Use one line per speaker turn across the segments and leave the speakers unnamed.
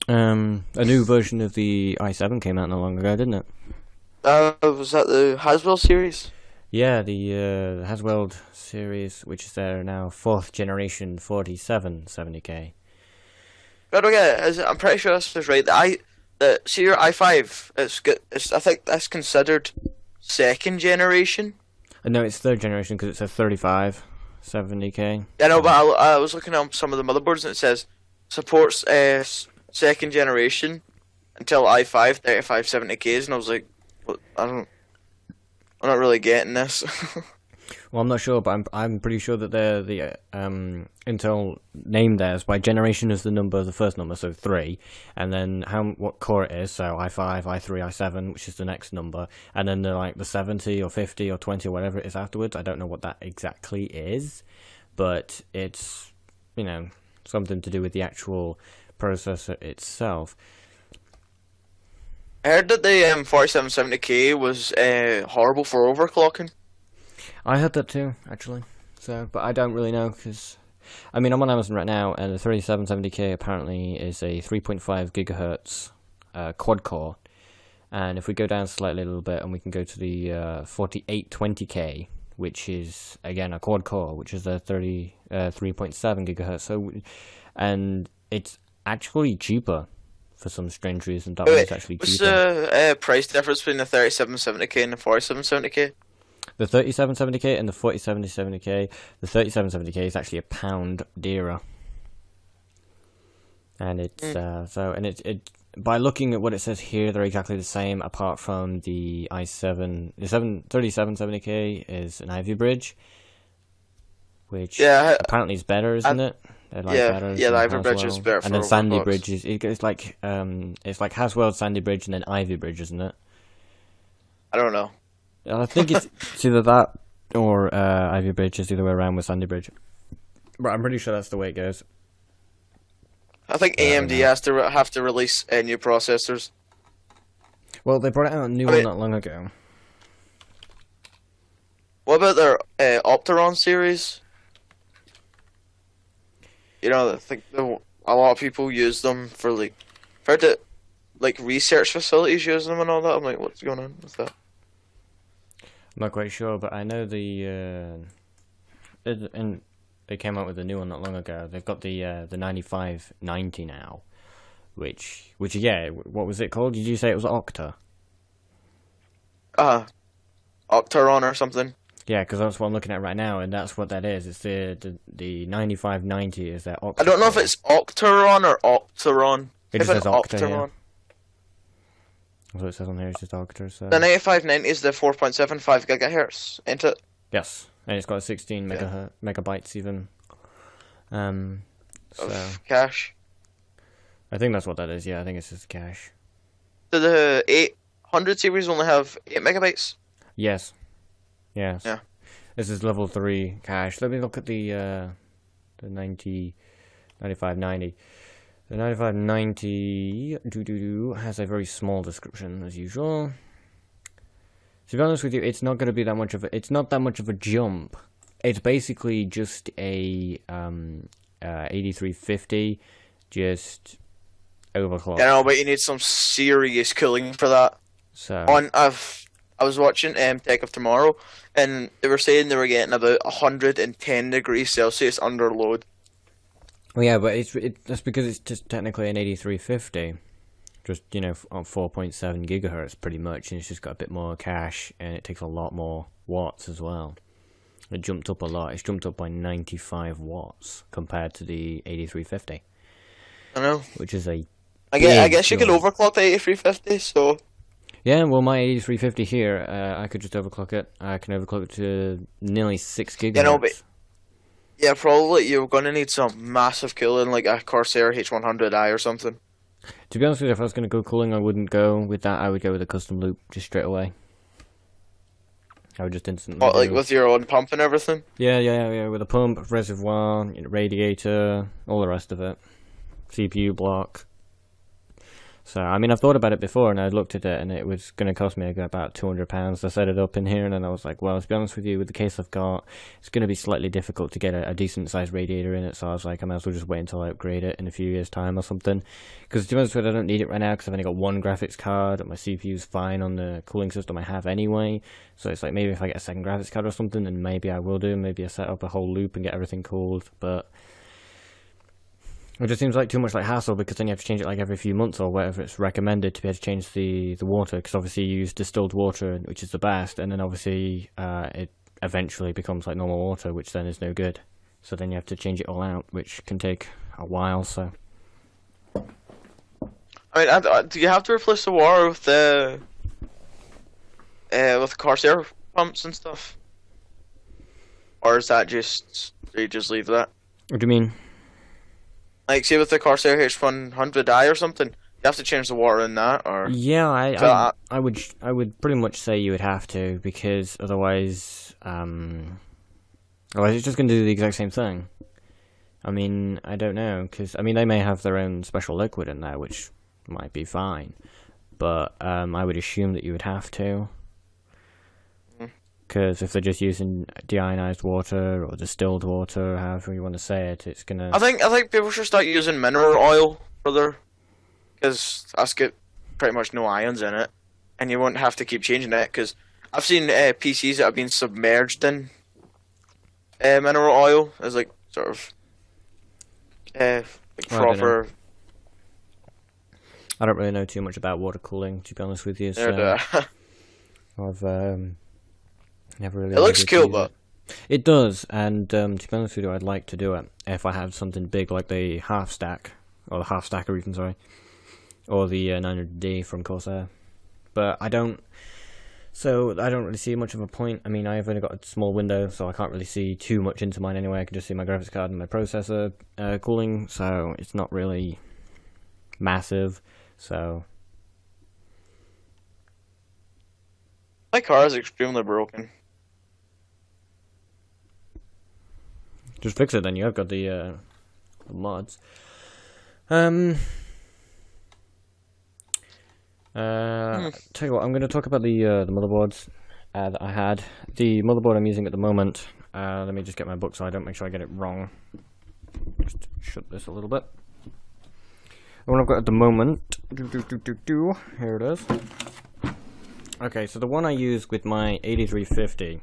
A new version of the i7 came out not long ago, didn't it?
Was that the Haswell series?
Yeah, the Haswell series, which is their now fourth generation 4770K.
Right, okay, I'm pretty sure this is right. See your i5. It's good. I think that's considered second generation.
No, it's third generation because it's a 3570K.
I know, but
So
I was looking at some of the motherboards and it says supports second generation until i5 3570Ks, and I was like, what? I'm not really getting this.
well, I'm not sure, but I'm pretty sure that the Intel named theirs by generation as the first number, so 3, and then what core it is, so i5, i3, i7, which is the next number, and then the 70 or 50 or 20 or whatever it is afterwards. I don't know what that exactly is, but it's something to do with the actual processor itself.
I heard that the 4770K was horrible for overclocking.
I heard that too, actually. So, but I don't really know because, I mean, I'm on Amazon right now, and the 3770K apparently is a 3.5 gigahertz quad core. And if we go down slightly a little bit, and we can go to the 4820K, which is again a quad core, which is a 3.7 gigahertz. So, and it's actually cheaper for some strange reason. That one's actually
What's
cheaper.
the price difference between the 3770K and the 4770K?
The 3770K and the 4070K. The 3770K is actually a pound dearer, and it's it by looking at what it says here, they're exactly the same, apart from the i7. The 3770K is an Ivy Bridge, which
Yeah,
apparently is better, isn't it? They're like better
yeah, the
than
Ivy Bridge is
Haswell.
better
And
for
then Sandy
overclocks.
Bridge it's like Haswell, Sandy Bridge, and then Ivy Bridge, isn't it?
I don't know.
I think it's either that or Ivy Bridge is the other way around with Sandy Bridge. But I'm pretty sure that's the way it goes.
I think
I don't
AMD
know.
has to have to release new processors.
Well, they brought out a new
I
one
mean,
not long ago.
what about their Opteron series? I think a lot of people use them for like, I've heard that like research facilities use them and all that. I'm like, what's going on with that?
I'm not quite sure, but I know and they came out with a new one not long ago. They've got the 9590 now, which yeah, what was it called? Did you say it was Octa?
Uh, Opteron or something.
Yeah, because that's what I'm looking at right now, and that's what that is. It's the 9590 is their
I
Octa
don't know if
core.
it's Octeron or Opteron.
It
If
just
an
says Octa, yeah.
Opteron.
That's what it says on here. It's just Octa.
The
So
9590 is the 4.75 gigahertz, ain't it?
yes, and it's got 16
Yeah.
megabytes even. Um, so
Of cache.
I think that's what that is. Yeah, I think it's just cache.
So the 800 series only have 8 megabytes.
Yes, yes.
Yeah.
This is level 3 cache. Let me look at the 9590. The 9590 has a very small description as usual. To be honest with you, it's not going to be that much of a. It's not that much of a jump. It's basically just a 8350, just overclocked.
But you need some serious cooling for that.
So
I was watching Tech of Tomorrow, and they were saying they were getting about 110 degrees Celsius under load.
well, yeah, but that's because it's just technically an 8350. Just on 4.7 gigahertz pretty much, and it's just got a bit more cache, and it takes a lot more watts as well. It jumped up a lot. It's jumped up by 95 watts compared to the 8350,
I know.
which is a
I
big
guess you can
jump.
overclock the 8350, so
Yeah, well, my 8350 here, I could just overclock it. I can overclock it to nearly 6
but
gigahertz.
yeah, probably you're gonna need some massive cooling like a Corsair H100i or something.
To be honest with you, if I was going to go cooling, I wouldn't go with that. I would go with a custom loop just straight away. I would just instantly
What, like
do.
with your own pump and everything?
Yeah, with a pump, reservoir, radiator, all the rest of it. CPU block. So, I mean, I've thought about it before, and I looked at it, and it was going to cost me about £200 to set it up in here, and then I was like, well, to be honest with you, with the case I've got, it's going to be slightly difficult to get a decent-sized radiator in it, so I was like, I might as well just wait until I upgrade it in a few years' time or something. Because, to be honest with you, I don't need it right now, because I've only got one graphics card, and my CPU's fine on the cooling system I have anyway, so it's like, maybe if I get a second graphics card or something, then maybe I will do, maybe I set up a whole loop and get everything cooled, but... It just seems like too much like hassle, because then you have to change it like every few months or whatever it's recommended to be able to change the water, because obviously you use distilled water, which is the best, and then obviously it eventually becomes like normal water, which then is no good. So then you have to change it all out, which can take a while, so...
I mean, do you have to replace the water with the Corsair pumps and stuff? Or is that just, you just leave that?
What do you mean?
Like, say with the Corsair H100i or something, you have to change the water in that, or...
Yeah, I would pretty much say you would have to, because otherwise it's just going to do the exact same thing. I mean, I don't know, because, I mean, they may have their own special liquid in there, which might be fine, but I would assume that you would have to. Because if they're just using deionized water or distilled water, however you want to say it, it's gonna...
I think people should start using mineral oil for their... Because that's got pretty much no ions in it. And you won't have to keep changing it, because I've seen PCs that have been submerged in mineral oil as like sort of like proper...
I don't really know too much about water cooling, to be honest with you, so... I've never really...
It looks cool, but...
It does, and to be honest with you, I'd like to do it if I had something big like the half stack, or the half stacker even, sorry, or the 900D from Corsair. But I don't really see much of a point. I mean, I've only got a small window, so I can't really see too much into mine anyway. I can just see my graphics card and my processor cooling, so it's not really massive, so...
My car is extremely broken.
Just fix it then, you have got the mods. Tell you what, I'm going to talk about the motherboards that I had. The motherboard I'm using at the moment, let me just get my book so I don't make sure I get it wrong. Just shut this a little bit. The one I've got at the moment, here it is. Okay, so the one I use with my 8350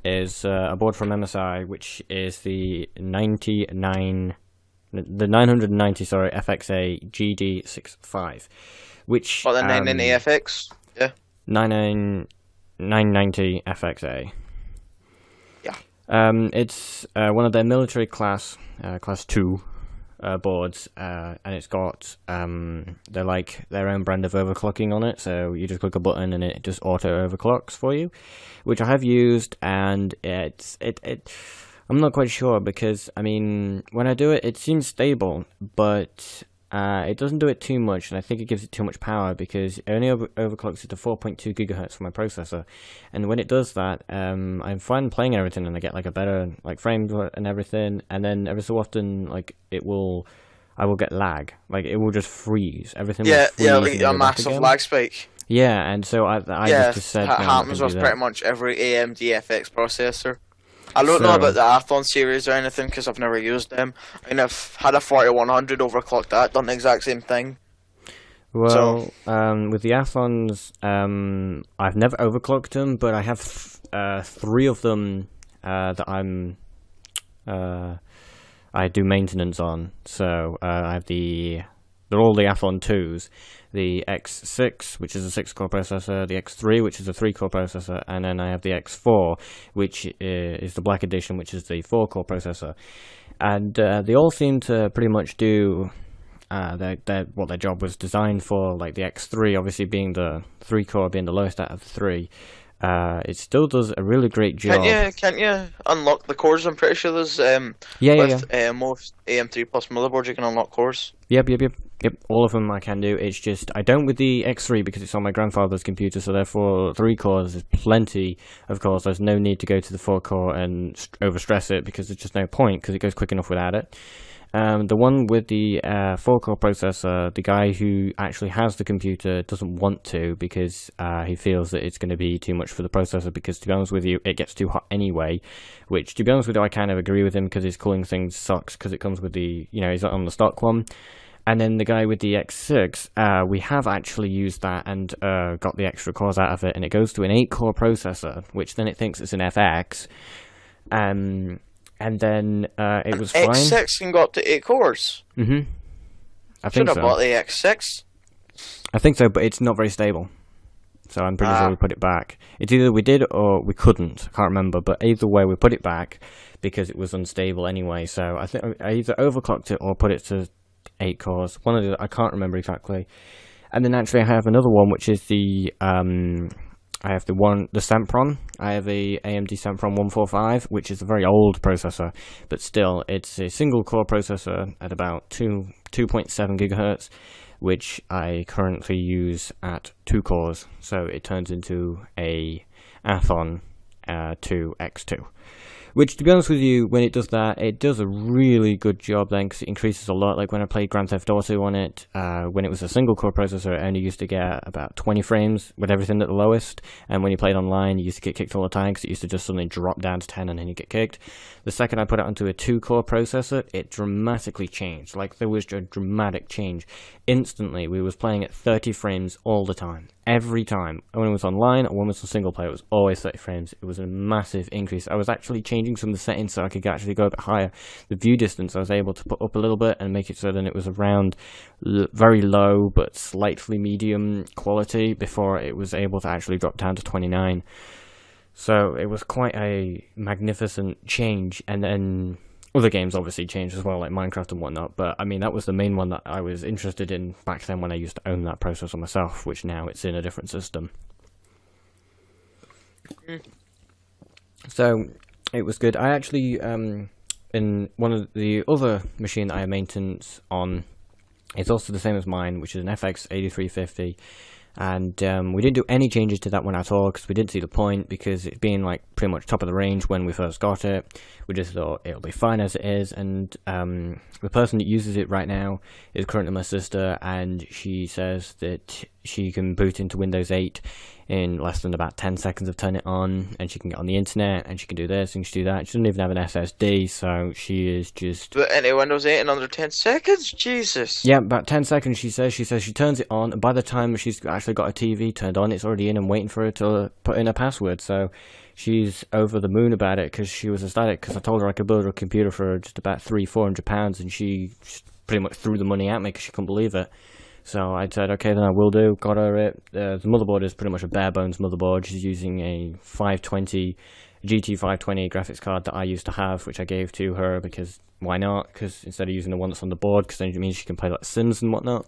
is a board from MSI, which is the 990 FXA GD65, which...
Oh, the 990 FX? Yeah.
990 FXA.
Yeah.
It's one of their military class 2 boards, and it's got they're like their own brand of overclocking on it, so you just click a button and it just auto overclocks for you, which I have used, and I'm not quite sure, because I mean, when I do it, it seems stable, but it doesn't do it too much, and I think it gives it too much power, because it only overclocks it to 4.2 gigahertz for my processor, and when it does that, I'm fine playing everything, and I get like a better like frame and everything, and then every so often, like I will get lag, like it will just freeze, everything.
Yeah,
will freeze
yeah, like a massive lag spike.
Yeah, and so I just said
that
no,
happens with pretty much every AMD FX processor. I don't know about the Athlon series or anything, because I've never used them. I mean, I've had a 4100 overclocked that, done the exact same thing.
Well, with the Athlons, I've never overclocked them, but I have 3 of them that I do maintenance on. So I have they're all the Athlon 2s, the X6, which is a 6-core processor, the X3, which is a 3-core processor, and then I have the X4, which is the Black Edition, which is the 4-core processor. And they all seem to pretty much do what their job was designed for, like the X3, obviously being the 3-core, being the lowest out of the 3. It still does a really great job.
Can't you unlock the cores? I'm pretty sure there's most AM3 Plus motherboards you can unlock cores.
Yep. All of them I can do. It's just I don't with the X3 because it's on my grandfather's computer, so therefore 3 cores is plenty. Of course, there's no need to go to the 4-core and overstress it, because there's just no point, because it goes quick enough without it. The one with the 4-core processor, the guy who actually has the computer doesn't want to because he feels that it's going to be too much for the processor because, to be honest with you, it gets too hot anyway, which, to be honest with you, I kind of agree with him because his cooling thing sucks because it comes with the, he's on the stock one. And then the guy with the X6, we have actually used that and got the extra cores out of it, and it goes to an 8-core processor, which then it thinks it's an FX. And then it was fine.
X6 can go up to 8 cores.
Mm-hmm. I
Should
think
have
so.
bought the X6.
I think so, but it's not very stable. So I'm pretty sure we put it back. It's either we did or we couldn't. I can't remember, but either way, we put it back because it was unstable anyway. So I think I either overclocked it or put it to 8 cores. One of the, I can't remember exactly. And then actually I have another one, which is the I have the Sempron. I have a AMD Sempron 145, which is a very old processor, but still it's a single core processor at about 2.7 gigahertz, which I currently use at 2 cores. So it turns into a Athon 2X2. Which, to be honest with you, when it does that, it does a really good job then, because it increases a lot. Like when I played Grand Theft Auto on it, when it was a single-core processor, it only used to get about 20 frames with everything at the lowest. And when you played online, you used to get kicked all the time, because it used to just suddenly drop down to 10 and then you get kicked. The second I put it onto a 2-core processor, it dramatically changed. Like, there was a dramatic change. Instantly, we was playing at 30 frames all the time. Every time. When it was online or when it was on single player, it was always 30 frames. It was a massive increase. I was actually changing some of the settings so I could actually go a bit higher. The view distance I was able to put up a little bit and make it so that it was around very low but slightly medium quality before it was able to actually drop down to 29. So it was quite a magnificent change. And then other games obviously changed as well, like Minecraft and whatnot, but I mean that was the main one that I was interested in back then when I used to own that processor myself, which now it's in a different system. So it was good. I actually, in one of the other machine that I have maintenance on, it's also the same as mine, which is an FX 8350. And we didn't do any changes to that one at all because we didn't see the point, because it being like pretty much top of the range when we first got it, we just thought it'll be fine as it is. And the person that uses it right now is currently my sister, and she says that she can boot into Windows 8 in less than about 10 seconds of turning it on, and she can get on the internet, and she can do this and she can do that. She doesn't even have an SSD, so she is just...
But any Windows 8 in under 10 seconds? Jesus.
Yeah, about 10 seconds, she says. She says she turns it on, and by the time she's actually got a TV turned on, it's already in and waiting for her to put in a password. So she's over the moon about it, because she was ecstatic, because I told her I could build her a computer for just about £300-400, and she just pretty much threw the money at me because she couldn't believe it. So I said, okay, then I will do. Got her it. The motherboard is pretty much a bare bones motherboard. She's using a 520 GT 520 graphics card that I used to have, which I gave to her because why not? Because instead of using the one that's on the board, because then it means she can play like Sims and whatnot.